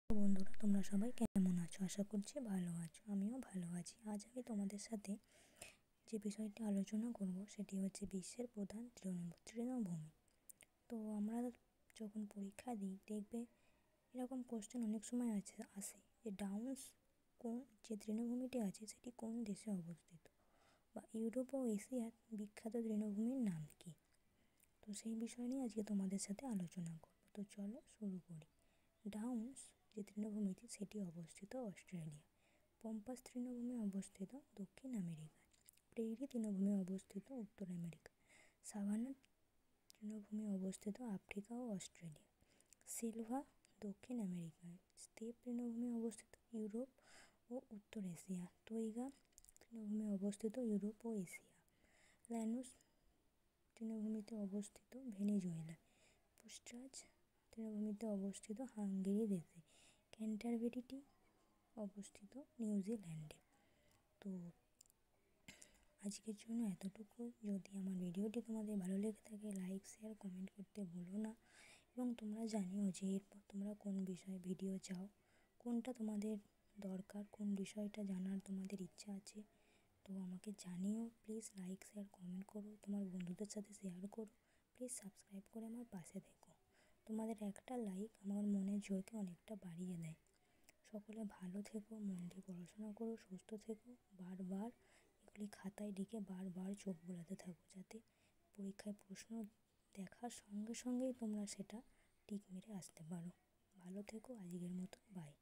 বন্ধুরা, তোমরা সবাই কেমন আছো? আশা করছি ভালো আছো। আমিও ভালো আছি। আজ আমি তোমাদের সাথে যে বিষয়টি আলোচনা করব সেটি হচ্ছে বিশ্বের প্রধান তৃণভূমি। তো আমরা যখন পরীক্ষা দিই দেখবে এরকম কোশ্চেন অনেক সময় আসে যে ডাউন্স কোন যে তৃণভূমিটি আছে সেটি কোন দেশে অবস্থিত, বা ইউরোপ ও এশিয়ার বিখ্যাত তৃণভূমির নাম কি। তো সেই বিষয় নিয়ে আজকে তোমাদের সাথে আলোচনা করব। তো চলো শুরু করি। ডাউন্স যে তৃণভূমিটি সেটি অবস্থিত অস্ট্রেলিয়া। পম্পাস তৃণভূমি অবস্থিত দক্ষিণ আমেরিকায়। প্রেইরি তৃণভূমি অবস্থিত উত্তর আমেরিকা। সাভানা তৃণভূমি অবস্থিত আফ্রিকা ও অস্ট্রেলিয়া। সিলভা দক্ষিণ আমেরিকায়। স্টেপ তৃণভূমি অবস্থিত ইউরোপ ও উত্তর এশিয়া। তৈগা তৃণভূমি অবস্থিত ইউরোপ ও এশিয়া। ল্যানুস তৃণভূমিতে অবস্থিত ভেনেজুয়েলা। পুস্ট্রাজ তৃণভূমিতে অবস্থিত হাঙ্গেরি দেশে। ক্যান্টারবেরিটি অবস্থিত নিউজিল্যান্ডে। তো আজকের জন্য এতটুকুই। যদি আমার ভিডিওটি তোমাদের ভালো লেগে থাকে লাইক শেয়ার কমেন্ট করতে ভুলো না, এবং তোমরা জানিও যে এরপর তোমরা কোন বিষয়ে ভিডিও চাও, কোনটা তোমাদের দরকার, কোন বিষয়টা জানার তোমাদের ইচ্ছা আছে। তো আমাকে জানিও। প্লিজ লাইক শেয়ার কমেন্ট করো, তোমার বন্ধুদের সাথে শেয়ার করো। প্লিজ সাবস্ক্রাইব করে আমার পাশে থেকো। তোমাদের একটা লাইক আমার মনের জোরকে অনেকটা বাড়িয়ে দেয়। সকলে ভালো থেকো, মন দিয়ে পড়াশোনা করো, সুস্থ থেকো। বারবার এগুলি খাতায় লিখে বারবার চোখ বোলাতে থাকো, যাতে পরীক্ষায় প্রশ্ন দেখার সঙ্গে সঙ্গেই তোমরা সেটা টিক মেরে আসতে পারো। ভালো থেকো। আজকের মতো বাই।